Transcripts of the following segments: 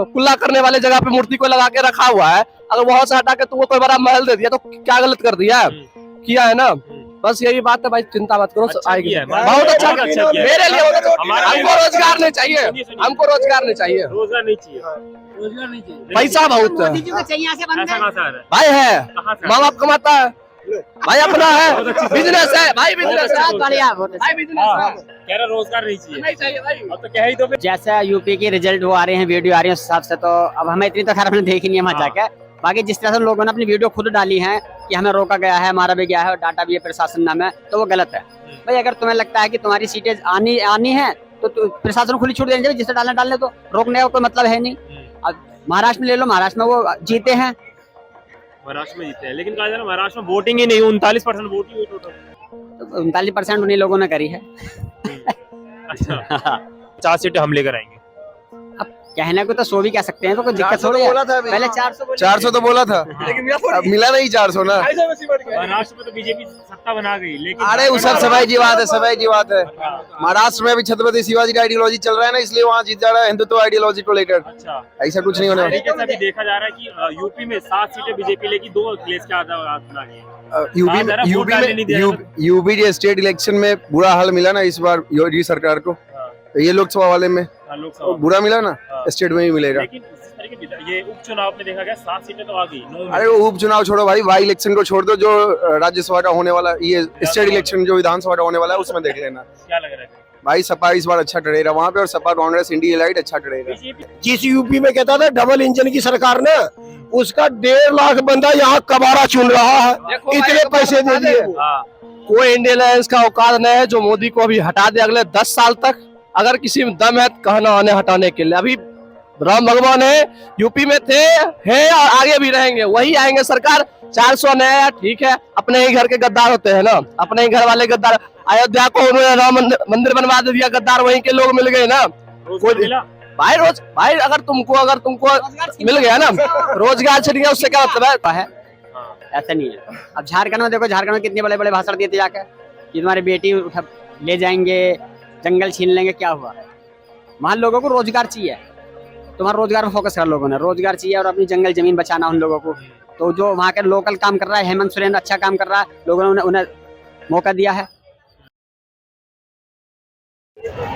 कुल्ला करने वाले जगह पे मूर्ति को लगा के रखा हुआ है, अगर वहां से हटा के तुमको कोई बड़ा महल दे दिया तो क्या गलत कर दिया? किया है ना, बस यही बात है भाई, चिंता मत करो। अच्छा आएगी किया है, बहुत अच्छा बहुत अच्छा किया है। मेरे लिए हमारा हमको रोजगार नहीं चाहिए, हमको रोजगार नहीं चाहिए, रोजगार नहीं चाहिए, रोजगार नहीं चाहिए। पैसा बहुत मोदी जी को चाहिए यहाँ से बंद ऐसा कहाँ से आ रहा है? भाई है, कहाँ से? माँ बाप कमाता है भाई, अपना है, बिजनेस है भाई, बिजनेस है बढ़िया भाई, बिजनेस हाँ, है, कह रहा रोजगार नहीं चाहिए, नहीं चाहिए भाई। अब तो कह ही दो फिर। जैसा यूपी के रिजल्ट वो आ रहे हैं, वीडियो आ रही है, उस हिसाब से तो अब हमें इतनी तो खैर हमने देखी नहीं है वहाँ हाँ। जाके। बाकी जिस तरह से लोगों ने अपनी वीडियो खुद डाली है कि हमें रोका गया है, मारा भी गया है और डाटा भी है प्रशासन नाम है, तो वो गलत है भाई। अगर तुम्हें लगता है कि तुम्हारी सीटें आनी है तो प्रशासन खुली छूट देनी चाहिए, जिससे डालने तो रोकने का कोई मतलब है नहीं। अब महाराष्ट्र में ले लो, महाराष्ट्र में वो जीते हैं, महाराष्ट्र में जीते हैं, लेकिन कहा जा रहा है महाराष्ट्र में वोटिंग ही नहीं, 39% वोट ही हुई टोटल। 39% उन्हीं लोगों ने करी है। अच्छा 4 सीटें हम लेकर आएंगे। अब कहने को तो 100 भी कह सकते हैं, तो कोई दिक्कत थोड़ी है। बोला था अभी। पहले 400 400 तो बोला था, अब मिला नहीं 400 ना। महाराष्ट्र में तो बीजेपी सत्ता बना गई, लेकिन अरे वो सब सफाई की बात है, सफाई की बात है। महाराष्ट्र में अभी छत्रपति शिवाजी का आइडियोलॉजी चल रहा है ना, इसलिए वहाँ जीत जा रहा है हिंदुत्व आइडियोलॉजी को लेकर। अच्छा ऐसा कुछ नहीं होने वाला। तरीके से अभी देखा जा रहा है कि यूपी में 7 सीटें बीजेपी लेगी, 2 अखिलेश के आधार बना गई है। यूपी के स्टेट इलेक्शन में बुरा हाल मिला ना इस बार योगी सरकार को, तो ये लोकसभा वाले में लोकसभा बुरा मिला ना, स्टेट में ही मिलेगा। लेकिन इस तरह के ये उपचुनाव में देखा गया 7 सीटें तो आ गई। अरे वो उपचुनाव छोड़ो भाई, वाई इलेक्शन को छोड़ दो, जो राज्यसभा का होने वाला, ये स्टेट इलेक्शन जो विधानसभा का होने वाला है उसमें देख लेना। क्या लग रहा है भाई सपा इस बार अच्छा टरेगा वहाँ पे, और सपा कांग्रेस इंडिया लाइट अच्छा टरेगा। बीजेपी? जिस यूपी में कहता था डबल इंजन की सरकार ने, उसका 1.5 लाख बंदा यहाँ कबाड़ा चुन रहा है, इतने पैसे दे दिए। हाँ कोई इंडियन है इसका औकात नहीं है जो मोदी को अभी हटा दे अगले 10 साल तक। अगर किसी में दम है तो कहना आने हटाने के लिए। अभी राम भगवान है, यूपी में थे, हैं और आगे भी रहेंगे, वही आएंगे सरकार। 400 नया ठीक है, अपने ही घर के गद्दार होते हैं ना, अपने ही घर वाले गद्दार। अयोध्या को उन्होंने राम मंदिर बनवा दिया, गद्दार वहीं के लोग मिल गए ना। रोजगार मिला? भाई अगर तुमको मिल गया ना रोजगार, छिड़ गया, उससे क्या मतलब है? ऐसा नहीं है। अब झारखंड में देखो, झारखंड में कितने बड़े बड़े भाषण दिए थे जाकर कि तुम्हारी बेटी ले जाएंगे, जंगल छीन लेंगे, क्या हुआ? वहाँ लोगों को रोजगार चाहिए, तुम्हारा रोजगार में फोकस कर, लोगों ने रोजगार चाहिए और अपनी जंगल जमीन बचाना उन लोगों को। तो जो वहाँ के लोकल काम कर रहा है, हेमंत सोरेन अच्छा काम कर रहा है, लोगों ने उन्हें मौका दिया है।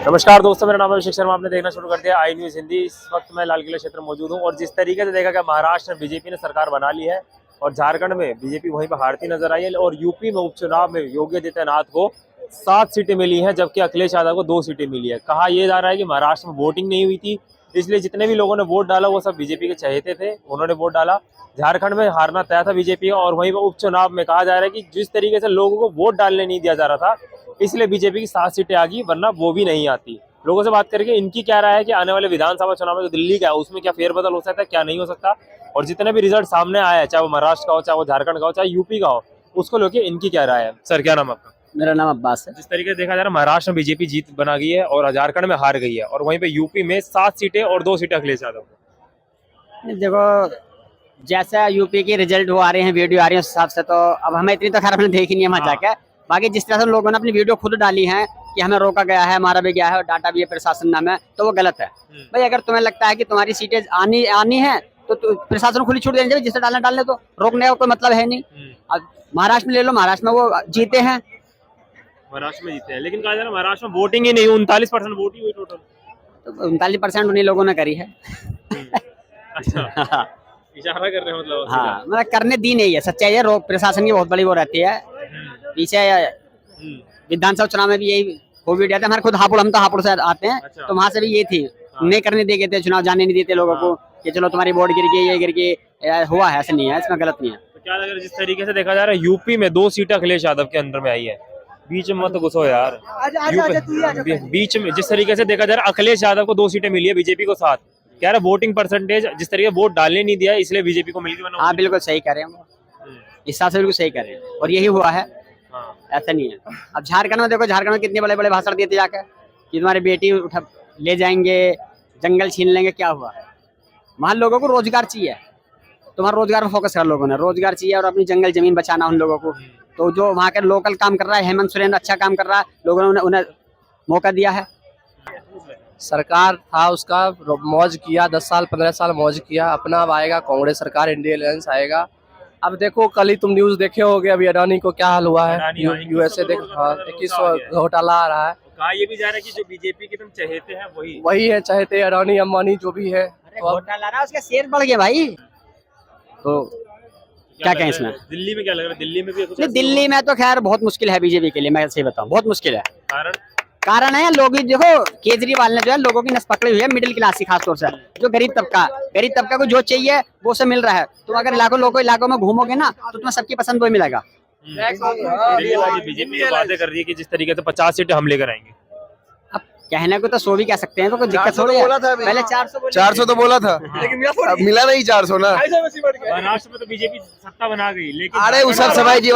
नमस्कार दोस्तों, मेरा नाम है अभिषेक शर्मा, आपने देखना शुरू कर दिया आई न्यूज़ हिंदी। इस वक्त मैं लाल किला क्षेत्र में मौजूद हूँ और जिस तरीके से देखा गया महाराष्ट्र में बीजेपी ने सरकार बना ली है और झारखंड में बीजेपी वहीं पर हारती नजर आई है, और यूपी में उपचुनाव में योगी आदित्यनाथ को 7 सीटें मिली हैं जबकि अखिलेश यादव को 2 सीटें मिली है। कहा यह जा रहा है कि महाराष्ट्र में वोटिंग नहीं हुई थी, इसलिए जितने भी लोगों ने वोट डाला वो सब बीजेपी के चहेते थे, उन्होंने वोट डाला। झारखंड में हारना तय था बीजेपी का, और वहीं पर उपचुनाव में कहा जा रहा है कि जिस तरीके से लोगों को वोट डालने नहीं दिया जा रहा था, इसलिए बीजेपी की 7 सीटें आ गई, वरना वो भी नहीं आती। लोगों से बात करके इनकी क्या राय है कि आने वाले विधानसभा चुनाव में जो दिल्ली का है उसमें क्या फेरबदल हो सकता है, क्या नहीं हो सकता, और जितने भी रिजल्ट सामने आया है, चाहे वो महाराष्ट्र का हो, चाहे वो झारखंड का हो, चाहे यूपी का हो, उसको लेके इनकी क्या राय है। सर क्या नाम है आपका? मेरा नाम अब्बास है। जिस तरीके से देखा जा रहा है महाराष्ट्र में बीजेपी जीत बना गई है और झारखंड में हार गई है, और वहीं पे यूपी में 7 सीटें और 2 सीटें अखिलेश यादव को। देखो जैसा यूपी के रिजल्ट वो आ रहे हैं, वीडियो आ रही है, उस हिसाब से तो अब हमें इतनी तो खैर हमने देखी नहीं है वहाँ जाके। बाकी जिस तरह से लोगों ने अपनी वीडियो खुद डाली है कि हमें रोका गया है, मारा भी गया है और डाटा भी है प्रशासन नाम है, तो वो गलत है भाई। अगर तुम्हें लगता है कि तुम्हारी सीटें आनी है तो प्रशासन खुली छूट देनी चाहिए, जिससे डालने तो रोकने का कोई मतलब है नहीं। अब महाराष्ट्र में ले लो, महाराष्ट्र में वो जीते हैं, महाराष्ट्र में जीते हैं, लेकिन कहा जा रहा है महाराष्ट्र में वोटिंग ही नहीं, 39% वोट ही हुई टोटल। तो 39% उन्हीं लोगों ने करी है। अच्छा इशारा कर रहे हैं मतलब? हाँ, मतलब करने दी नहीं है, सच्चाई है। प्रशासन की बहुत बड़ी वो रहती है पीछे। विधानसभा चुनाव में भी यही कोविड आया था, हमारे खुद हापुड़, हम तो हापुड़ से आते हैं, तो वहाँ से भी ये थी, नहीं करने दे गए थे चुनाव, जाने नहीं देते लोगों को कि चलो तुम्हारी वोट गिर गई, ये गिर गई, हुआ है, ऐसा नहीं है, इसमें गलत नहीं है। तो क्या लग रहा है जिस तरीके से देखा जा रहा है यूपी में 2 सीटें अखिलेश यादव के अंदर में आई है, बीच में मत घुसो यार, बीच में जिस तरीके से देखा जा रहा है अखिलेश यादव को 2 सीटें मिली है, बीजेपी को 7, कह रहा है वोटिंग परसेंटेज जिस तरीके वोट डालने नहीं दिया इसलिए बीजेपी को मिल गई। हाँ बिल्कुल सही कह रहे हैं, इस हिसाब से बिल्कुल सही कह रहे हैं, और यही हुआ है, ऐसा नहीं है। अब झारखंड में देखो, झारखंड में कितने बड़े बड़े भाषण दिए थे जाकर कि तुम्हारी बेटी ले जाएंगे, जंगल छीन लेंगे, क्या हुआ? वहाँ लोगों को रोजगार चाहिए, तुम्हारा रोजगार में फोकस कर, लोगों ने रोजगार चाहिए और अपनी जंगल जमीन बचाना उन लोगों को। तो जो वहाँ के लोकल काम कर रहा है, हेमंत सोरेन अच्छा काम कर रहा है, लोगों ने उन्हें मौका दिया है। सरकार था उसका मौज किया, 10 साल 15 साल मौज किया, अपना अब आएगा कांग्रेस सरकार, इंडिया अलायंस आएगा। अब देखो कल ही तुम न्यूज देखे होगे अभी अडानी को क्या हाल हुआ है, अडानी, हाँ, यूएसए देख 2100 घोटाला आ रहा है। कहा ये भी जा रहा है कि जो बीजेपी के तुम चहेते हैं वही है चाहते अडानी अंबानी जो भी है। तो अब घोटाला रहा उसके शेयर बढ़ गए भाई। तो क्या कहें इसमें? दिल्ली में क्या लग रहा है? दिल्ली में भी कुछ नहीं, दिल्ली में तो खैर बहुत मुश्किल है बीजेपी के लिए, मैं सही बताऊं बहुत मुश्किल है। कारण कारण है लोग देखो, केजरीवाल ने जो है लोगों की नस पकड़ी हुई है, मिडिल क्लास की खासतौर से, जो गरीब तबका को जो चाहिए वो सब मिल रहा है। तुम अगर इलाकों में घूमोगे ना तो तुम्हें सबकी पसंद वही मिलेगा। बीजेपी वादे कर रही है कि जिस तरीके से 50 सीटें हम लेकर आएंगे। अब कहने को तो 100 भी कह सकते हैं, तो कोई दिक्कत थोड़ी है। बोला था अभी। पहले 400 400 तो बोला था, अब मिला नहीं 400 ना। महाराष्ट्र में तो बीजेपी सत्ता बना गई, लेकिन अरे वो सब सफाई की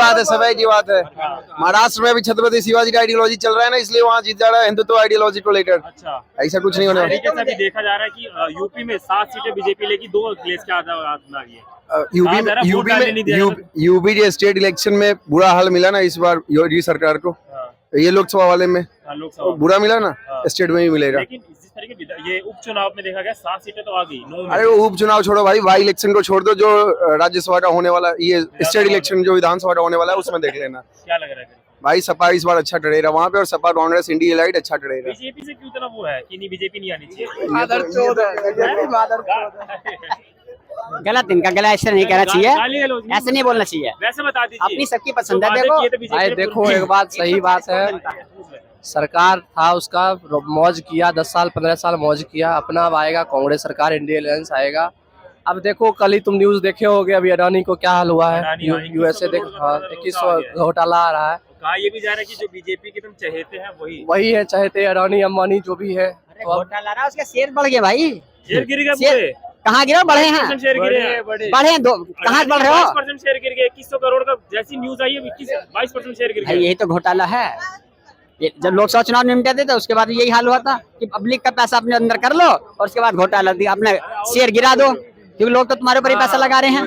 बात है। महाराष्ट्र में अभी छत्रपति शिवाजी का आइडियोलॉजी चल रहा है ना, इसलिए वहाँ जीत जा रहा है हिंदुत्व आइडियोलॉजी को लेकर। अच्छा, ऐसा कुछ नहीं होने वाला। तरीके से अभी देखा जा रहा है कि यूपी में 7 सीटें बीजेपी लेगी, 2 अखिलेश के आधार में आ गई है। यूपी के स्टेट इलेक्शन में बुरा हाल मिला ना इस बार योगी सरकार को, ये लोकसभा वाले में लोकसभा बुरा मिला ना, स्टेट में भी मिलेगा। लेकिन जिस तरीके ये उपचुनाव में देखा गया 7 सीटें तो आ गई। अरे वो उपचुनाव छोड़ो भाई, वाई इलेक्शन को छोड़ दो, जो राज्यसभा का होने वाला, ये स्टेट इलेक्शन जो विधानसभा का होने वाला है उसमें देख लेना। क्या लग रहा है भाई सपा इस बार अच्छा टड़ेगा वहाँ पे, और सपा कांग्रेस इंडिया लाइट अच्छा टड़ेगा। बीजेपी से क्यों इतना वो है कि नहीं बीजेपी नहीं आनी चाहिए? गलत, इनका गला ऐसे नहीं कहना चाहिए, गाली गलौज नहीं। ऐसे नहीं बोलना चाहिए। वैसे बता दीजिए, अपनी सबकी पसंद है। वादे देखो किए थे बीजेपी भाई ने देखो पूरे। एक बात सही बात है, सरकार था उसका मौज किया, 10 साल 15 साल मौज किया, अपना अब आएगा कांग्रेस सरकार, इंडिया अलायंस आएगा। अब देखो कल ही तुम न्यूज देखे होगे अभी अडानी को क्या हाल हुआ है, अडानी, हाँ, यूएसए देख 2100 घोटाला आ रहा है। कहा ये भी जा रहा है कि जो बीजेपी के तुम चहेते हैं वही है चाहते अडानी अंबानी जो भी है। तो अब घोटाला रहा उसके शेयर बढ़ गए भाई। शेयर गिरेगा शेयर पूरे कहाँ गिरे? बढ़े हैं, 20% शेयर गिरे हैं। बढ़े हैं। कहाँ बढ़ रहे हो 22% शेयर गिर गए, 2100 करोड़ का जैसी न्यूज आई है 22% शेयर गिर भाई? गया। यही तो घोटाला है। ये जब लोकसभा चुनाव निपटे थे तो उसके बाद यही हाल हुआ था कि पब्लिक का पैसा अपने अंदर कर लो और उसके बाद घोटाला दिया, अपने शेयर गिरा दो, क्योंकि लोग तो तुम्हारे ऊपर ही पैसा लगा रहे हैं।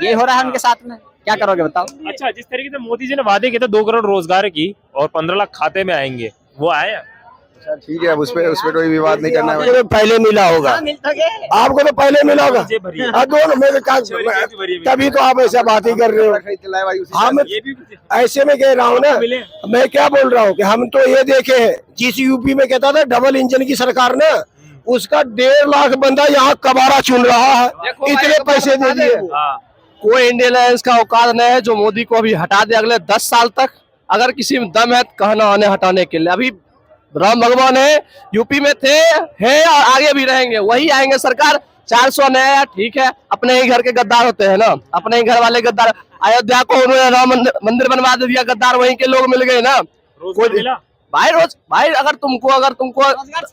यही हो रहा है उनके साथ में, क्या करोगे बताओ? अच्छा, जिस तरीके से मोदी जी ने वादे किए थे 2 करोड़ रोजगार की और 15 लाख खाते में आएंगे, वो आए? ठीक है, अब उस पे कोई विवाद नहीं करना है। आपको तो पहले मिला होगा, आपको तो पहले मिला होगा। दोनों में तभी तो आप ऐसा बात ही कर रहे हो। हम ये भी ऐसे में कह रहा हूँ ना, मैं क्या बोल रहा हूँ कि हम तो ये देखे हैं, जिस यूपी में कहता था डबल इंजन की सरकार ना, उसका 1.5 लाख बंदा यहाँ कबाड़ा चुन रहा है, इतने पैसे दे दिए। कोई इंडिया अलायंस का औकात नहीं है जो मोदी को अभी हटा दे अगले 10 साल तक। अगर किसी में दम है तो कहना आने हटाने के लिए। अभी राम भगवान है, यूपी में थे, हैं और आगे भी रहेंगे, वही आएंगे सरकार। 400 नया ठीक है, अपने ही घर के गद्दार होते हैं ना, अपने ही घर वाले गद्दार। अयोध्या को उन्होंने राम मंदिर बनवा दिया, गद्दार वहीं के लोग मिल गए ना। भाई अगर तुमको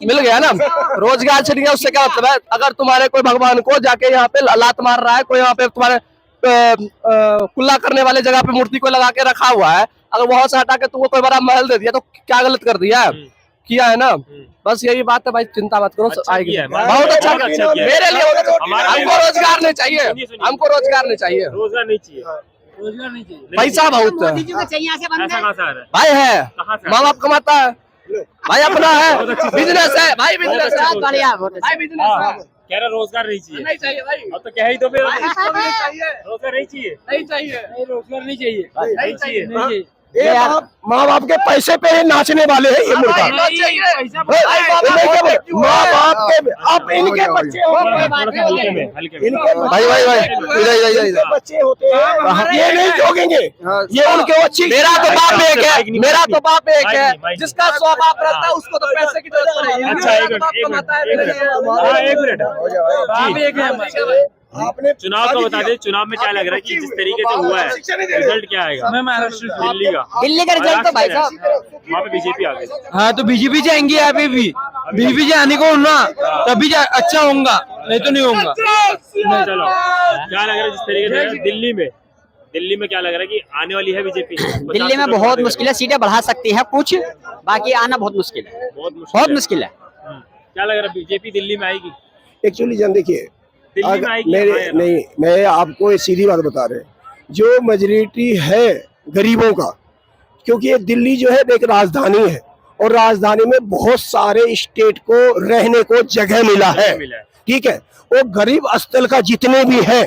मिल गया ना, रोजगार छिड़ गया, उससे क्या मतलब है? अगर तुम्हारे कोई भगवान को जाके यहाँ पे लात मार रहा है, कोई यहाँ पे तुम्हारे कुल्ला करने वाले जगह पे मूर्ति को लगा के रखा हुआ है, अगर वहां से हटा के तुमको कोई बड़ा महल दे दिया तो क्या गलत कर दिया? किया है ना। बस यही बात है भाई, चिंता मत करो, आएगी। बहुत अच्छा मेरे लिए। हमको रोजगार नहीं चाहिए, हमको रोजगार नहीं चाहिए, रोजगार नहीं चाहिए, पैसा बहुत मोदी जी को चाहिए, ऐसे बनता ऐसा है। कहाँ से आ रहा है? भाई है, कहाँ से? माँ बाप कमाता है भाई, अपना है, बिजनेस है भाई, बिजनेस है बहुत बढ़िया, बहुत अच्छा। भाई, बिजनेस है। कह रहा रोजगार नहीं चाहिए। नहीं चाहिए भाई, अब तो कह ही दो फिर, इसको भी नहीं चाहिए, रोजगार नहीं चाहिए, नहीं चाहिए, रोजगार नहीं चाहिए, नहीं चाहिए। ये माँ बाप के पैसे पे ही नाचने वाले हैं ये मुर्गा। माँ बाप के, आप इनके बच्चे हो, भाई इधर बच्चे होते हैं, ये नहीं जोगेंगे, ये उनके अच्छी। मेरा तो बाप एक है, जिसका 100 बाप रहता है उसको तो पैसे की जरूरत नहीं है। अच्छा, एक मिनट। आपने चुनाव का बता दे, चुनाव में क्या लग रहा है कि जिस तरीके से हुआ है, रिजल्ट क्या आएगा? दिल्ली का रिजल्ट तो भाई साहब वहाँ पे बीजेपी आ गई। हाँ तो बीजेपी जाएंगे यहाँ पे भी, बीजेपी आने को ना तभी अच्छा होगा, नहीं तो नहीं होगा। चलो, क्या लग रहा है जिस तरीके से दिल्ली में क्या लग रहा है कि आने वाली है बीजेपी? दिल्ली में बहुत मुश्किल है, सीटें बढ़ा सकती है कुछ, बाकी आना बहुत मुश्किल है, बहुत मुश्किल है। क्या लग रहा है बीजेपी दिल्ली में आएगी? एक्चुअली जान देखिए, दिल्ली में आएगी? नहीं, मैं आपको एक सीधी बात बता रहे, जो मेजॉरिटी है गरीबों का, क्योंकि ये दिल्ली जो है एक राजधानी है और राजधानी में बहुत सारे स्टेट को रहने को जगह मिला है, ठीक है। वो गरीब स्थल का जितने भी हैं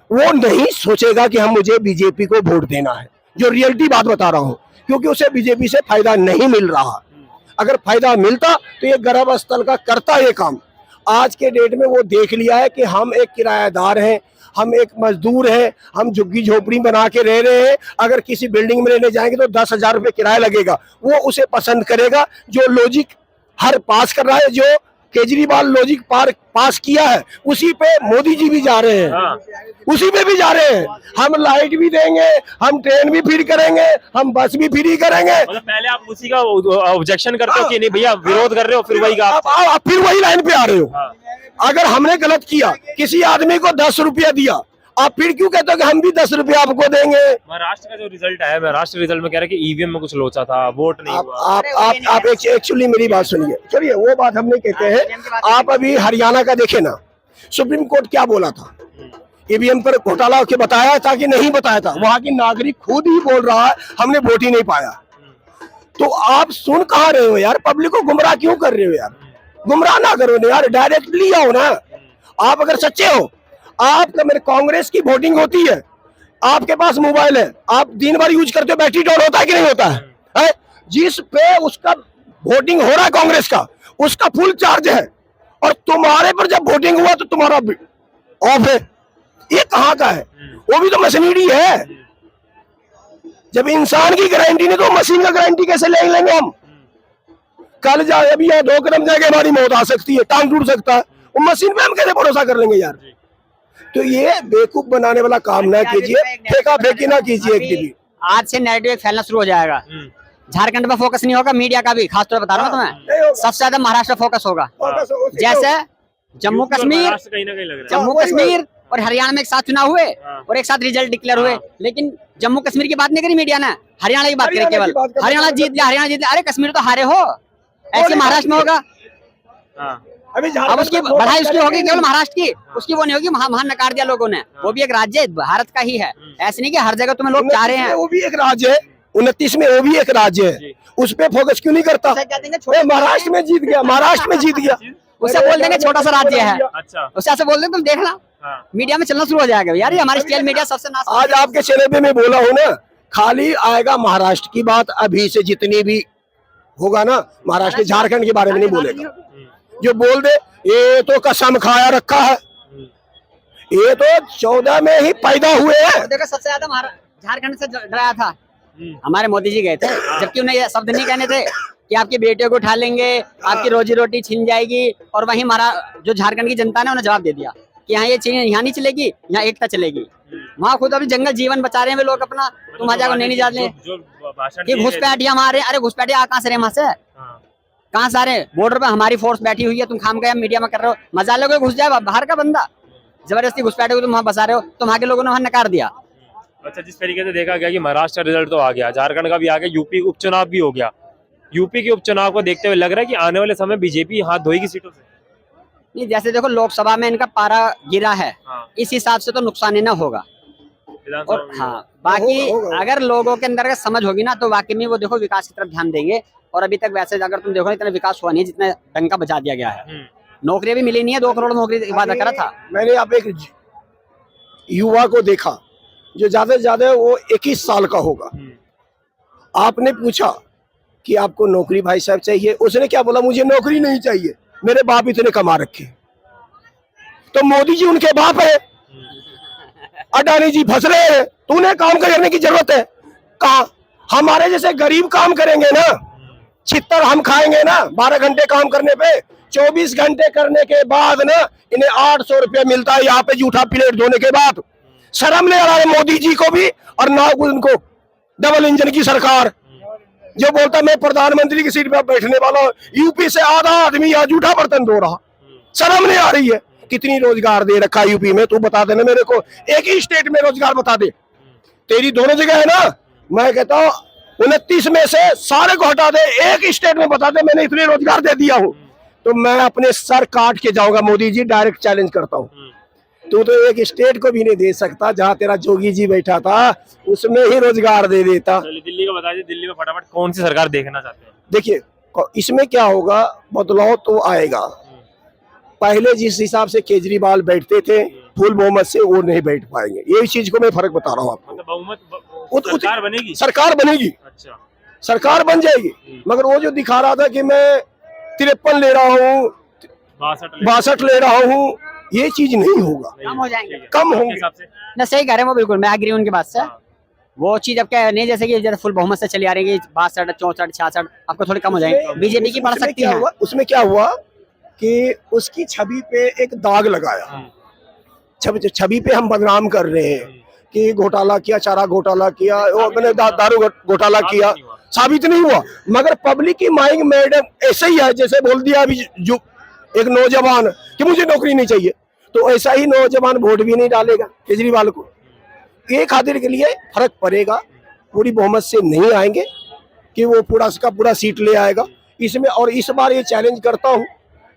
वो नहीं सोचेगा कि हम मुझे बीजेपी को वोट देना है, जो रियलिटी बात बता रहा हूँ, क्योंकि उसे बीजेपी से फायदा नहीं मिल रहा। अगर फायदा मिलता तो ये गरीब स्थल का करता ये काम। आज के डेट में वो देख लिया है कि हम एक किराएदार हैं, हम एक मजदूर हैं, हम झुग्गी झोपड़ी बना के रह रहे हैं। अगर किसी बिल्डिंग में रहने जाएंगे तो 10,000 रुपये किराया लगेगा, वो उसे पसंद करेगा। जो लॉजिक हर पास कर रहा है, जो केजरीवाल लॉजिक पास किया है, उसी पे मोदी जी भी जा रहे हैं, उसी पे भी जा रहे हैं। हम लाइट भी देंगे, हम ट्रेन भी फ्री करेंगे, हम बस भी फ्री करेंगे। मतलब पहले आप उसी का ऑब्जेक्शन करते हो कि नहीं भैया विरोध कर रहे हो, फिर वही का आप फिर वही लाइन पे आ रहे हो। अगर हमने गलत किया, किसी आदमी को 10 रुपया दिया, आप फिर क्यों कहते हो कि हम भी 10 रुपया आपको देंगे? महाराष्ट्र का जो रिजल्ट है, महाराष्ट्र रिजल्ट में कह रहे हैं कि ईवीएम में कुछ लोचा था, वोट नहीं हुआ। आप एक्चुअली मेरी बात सुनिए, चलिए वो बात हम नहीं कहते हैं। आप अभी हरियाणा का देखे ना, सुप्रीम कोर्ट क्या बोला था, ईवीएम पर घोटाला के बताया था कि नहीं बताया था? वहां की नागरिक खुद ही बोल रहा है हमने वोट ही नहीं पाया। तो आप सुन कहाँ रहे हो यार? पब्लिक को गुमराह क्यों कर रहे हो यार? गुमराह ना करो ना यार, डायरेक्टली आओ ना। आप अगर सच्चे हो, आपका मेरे कांग्रेस की वोटिंग होती है, आपके पास मोबाइल है, आप दिन भर यूज करते हो, बैटरी डाउन होता है कि नहीं होता है? जिस पे उसका वोटिंग हो रहा है कांग्रेस का, उसका फुल चार्ज है, और तुम्हारे पर जब वोटिंग हुआ तो तुम्हारा ऑफ है। ये कहाँ का है? वो भी तो मशीनरी है। जब इंसान की गारंटी नहीं तो मशीन का गारंटी कैसे ले लेंगे हम? कल जाए अभी यहाँ 2 कदम जाके हमारी मौत आ सकती है, टांग टूट सकता है, वो मशीन पे हम कैसे भरोसा कर लेंगे यार? तो ये बेवकूफ बनाने वाला काम ना कीजिए, फेंका फेंकी ना कीजिए। एक भी आज से नेगेटिव फैलना शुरू हो जाएगा। झारखंड पे फोकस नहीं होगा, मीडिया का भी खासतौर बता रहा हूँ तुम्हें, सबसे ज्यादा महाराष्ट्र फोकस होगा। जैसे जम्मू कश्मीर, जम्मू कश्मीर और हरियाणा में एक साथ चुनाव हुए और एक साथ रिजल्ट डिक्लेयर हुए, लेकिन जम्मू कश्मीर की बात नहीं करी मीडिया ने, हरियाणा की बात करी केवल। हरियाणा जीत गया, हरियाणा जीत गया, अरे कश्मीर तो हारे हो। ऐसे महाराष्ट्र में होगा। अब उसकी बढ़ाई उसकी होगी केवल महाराष्ट्र की, उसकी वो नहीं होगी। महान नकार दिया लोगों ने। वो भी एक राज्य है, भारत का ही है। ऐसे नहीं कि हर जगह तुम्हें लोग चाह रहे हैं। वो भी एक राज्य है, 29 में वो भी एक राज्य है, उस पे फोकस क्यों नहीं करता? महाराष्ट्र में जीत गया, महाराष्ट्र में जीत गया, उसे बोल देंगे छोटा सा राज्य है। अच्छा, उसे ऐसे बोल देंगे तुम देखना, मीडिया में चलना शुरू हो जाएगा यार। ये हमारी स्टेल मीडिया सबसे नाश। आज आपके चैनल पे मैं बोला हूँ ना, खाली आएगा महाराष्ट्र की बात। अभी से जितनी भी होगा ना, महाराष्ट्र झारखंड के बारे में नहीं बोलेगा। जो बोल दे ये तो कसम खाया रखा है, ये तो 14 में ही पैदा हुए हैं। देखो सबसे ज्यादा झारखंड से डराया था हमारे मोदी जी गए थे, जबकि उन्हें ये शब्द नहीं कहने थे कि आपकी बेटियों को उठा लेंगे, आपकी रोजी रोटी छीन जाएगी। और वहीं हमारा जो झारखंड की जनता ने उन्हें जवाब दे दिया कि यहाँ ये चीज यहाँ नहीं चलेगी, यहाँ एकता चलेगी। वहाँ खुद अभी जंगल जीवन बचा रहे हैं वे लोग अपना, तुम आ जाओ नहीं जा रहे। ये घुसपैठिया मारे, अरे घुसपैठिया कहाँ से रहे? वहां से कहाँ से आ रहे? बॉर्डर पे हमारी फोर्स बैठी हुई है, तुम खाम गए मीडिया में कर रहे हो, मजा लोगे घुस जाए बाहर का बंदा, जबरदस्ती घुसपैठे हुए तुम वहाँ बसा रहे हो, तो वहाँ के लोगों ने वहाँ नकार दिया। अच्छा, जिस तरीके से देखा गया कि महाराष्ट्र का रिजल्ट तो आ गया, झारखंड का भी आ गया, यूपी उपचुनाव भी हो गया। यूपी के उपचुनाव को देखते हुए लग रहा है कि आने वाले समय बीजेपी हाथ धोएगी सीटों से। नहीं, जैसे देखो लोकसभा में इनका पारा गिरा है, इस हिसाब से तो नुकसान ही ना होगा। और हाँ, बाकी अगर लोगों के अंदर समझ होगी ना तो वाकई में वो देखो विकास की तरफ ध्यान देंगे। और अभी तक वैसे अगर तुम देखो इतना विकास हुआ नहीं है जितना डंका बजा दिया गया है। नौकरियां भी मिली नहीं है, 2 करोड़ नौकरी वादा करा था। मैंने आप एक युवा को देखा जो ज्यादा से ज्यादा वो 21 साल का होगा। आपने पूछा कि आपको नौकरी भाई साहब चाहिए, उसने क्या बोला? मुझे नौकरी नहीं चाहिए, मेरे बाप इतने कमा रखे। तो मोदी जी उनके बाप है, अडानी जी फंस रहे हैं, तो उन्हें काम करने की जरूरत है। कहा हमारे जैसे गरीब काम करेंगे ना, छितर हम खाएंगे ना। 12 घंटे काम करने पे 24 घंटे करने के बाद ना इन्हें 800 रुपया मिलता है यहाँ पे जूठा प्लेट धोने के बाद। शर्म नहीं आ रहा है मोदी जी को भी और ना उनको। डबल इंजन की सरकार जो बोलता मैं प्रधानमंत्री की सीट पे बैठने वाला हूँ, यूपी से आधा आदमी यहाँ जूठा बर्तन धो रहा। शर्म नहीं आ रही है? कितनी रोजगार दे रखा यूपी में, तू बता देना मेरे को, एक ही स्टेट में रोजगार बता दे। तेरी दोनों जगह है ना, मैं कहता हूँ 29 में से सारे को हटा दे, एक स्टेट में बता दे मैंने इतने रोजगार दे दिया हूँ, तो मैं अपने सर काट के जाऊंगा। मोदी जी डायरेक्ट चैलेंज करता हूँ, तू तो एक स्टेट को भी नहीं दे सकता, जहाँ तेरा जोगी जी बैठा था उसमें ही रोजगार दे देता। दिल्ली का बता दीजिए, दिल्ली में फटाफट कौन सी सरकार देखना चाहते हैं? देखिए इसमें क्या होगा, बदलाव तो आएगा। पहले जिस हिसाब से केजरीवाल बैठते थे फुल बहुमत से, वो नहीं बैठ पाएंगे। ये चीज को मैं फर्क बता रहा हूँ आपको। मतलब बहुमत सरकार बनेगी, सरकार बनेगी, अच्छा सरकार बन जाएगी। मगर वो जो दिखा रहा था कि मैं 53 ले रहा हूँ, 62 ले रहा हूँ, ये चीज नहीं होगा, कम हो जाएंगे, कम होंगे। ना सही कह रहे हैं वो, बिल्कुल मैं एग्री उनकी बात से। वो चीज अब क्या नहीं, जैसे कि जैसे फुल बहुमत से चली आ रही है 62, 64, 66, आपको थोड़ी कम हो जाएंगे, बीजेपी की बढ़ सकती है। उसमें क्या हुआ कि उसकी छवि पे एक दाग लगाया, छवि पे हम बदनाम कर रहे हैं कि घोटाला किया, चारा घोटाला किया, वो मैंने दारू घोटाला किया, साबित नहीं हुआ। मगर पब्लिक की माइंड मैडम ऐसे ही है, जैसे बोल दिया अभी जो एक नौजवान कि मुझे नौकरी नहीं चाहिए, तो ऐसा ही नौजवान वोट भी नहीं डालेगा केजरीवाल को। एक खातिर के लिए फर्क पड़ेगा, पूरी बहुमत से नहीं आएंगे कि वो पूरा का पूरा सीट ले आएगा इसमें। और इस बार ये चैलेंज करता हूँ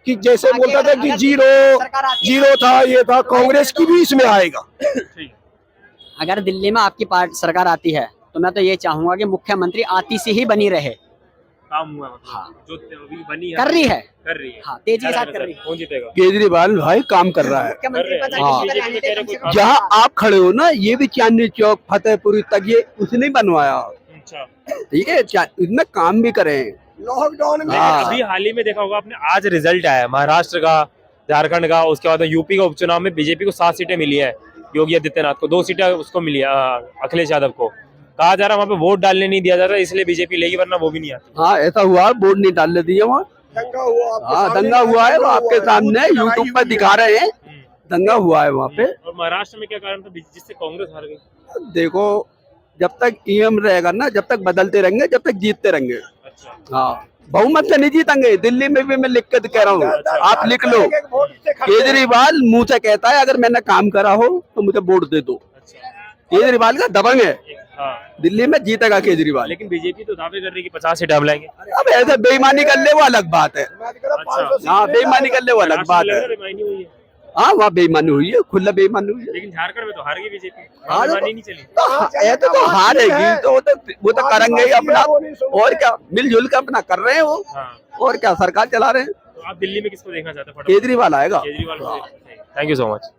कि जैसे बोलता था कि जीरो था, ये था, कांग्रेस की भी इसमें आएगा। अगर दिल्ली में आपकी पार्टी सरकार आती है तो मैं तो ये चाहूंगा कि मुख्यमंत्री आती सी ही बनी रहे। काम हुआ मतलब, हाँ। जो अभी बनी है, कर रही है, हाँ, तेजी के साथ कर रही है। कौन जीतेगा? केजरीवाल भाई काम कर रहा है। मुख्यमंत्री पद हाँ। किसी पर रहने दे, कम से कम। जहाँ आप खड़े हो ना, ये भी चांदनी चौक फतेहपुरी तक ये उसने ही बनवाया, अच्छा, ठीक है, इसमें काम भी करे। लॉकडाउन में हाँ। अभी हाल ही में देखा होगा आपने, आज रिजल्ट आया है महाराष्ट्र का, झारखंड का, उसके बाद यूपी का उपचुनाव में बीजेपी को 7 सीटें मिली है, योगी आदित्यनाथ को 2 सीटें उसको मिली है, अखिलेश यादव को। कहा जा रहा है वहाँ पे वोट डालने नहीं दिया जा रहा, इसलिए बीजेपी लेगी, वरना वो भी नहीं आती। हाँ ऐसा हुआ, वोट नहीं डालने दिए वहाँ। दंगा हुआ, हाँ दंगा हुआ है, वो आपके सामने यूट्यूब पर दिखा रहे हैं, दंगा हुआ है वहाँ पे। और महाराष्ट्र में क्या कारण था जिससे कांग्रेस हार गई? देखो, जब तक ईएम रहेगा ना, जब तक बदलते रहेंगे, जब तक जीतते रहेंगे। अच्छा, हाँ, बहुमत से नहीं जीतेंगे। दिल्ली में भी मैं लिख के कह रहा हूँ, आप लिख लो, केजरीवाल मुंह से कहता है अगर मैंने काम करा हो तो मुझे वोट दे दो। केजरीवाल का दबंग है, हाँ। दिल्ली में जीतेगा केजरीवाल। लेकिन बीजेपी तो दावे कर रही है कि 50 सीटें हम लाएंगे। अब ऐसे बेईमानी कर ले वो अलग बात है। अच्छा, हाँ बेईमानी कर ले वो अलग बात है। बेईमानी हुई है, हाँ वहाँ बेईमानी हुई है, खुला बेईमानी हुई है। लेकिन झारखंड में तो हार गई बीजेपी, हाँ, बेईमानी नहीं चली। तो ऐसे तो हारेगी, तो वो तो करेंगे ही अपना, और क्या, मिलजुल के अपना कर रहे हैं वो, हाँ। और क्या सरकार चला रहे हैं। तो आप दिल्ली में किसको देखना चाहते हैं? केजरीवाल आएगा। Kejriwal. Thank you so much.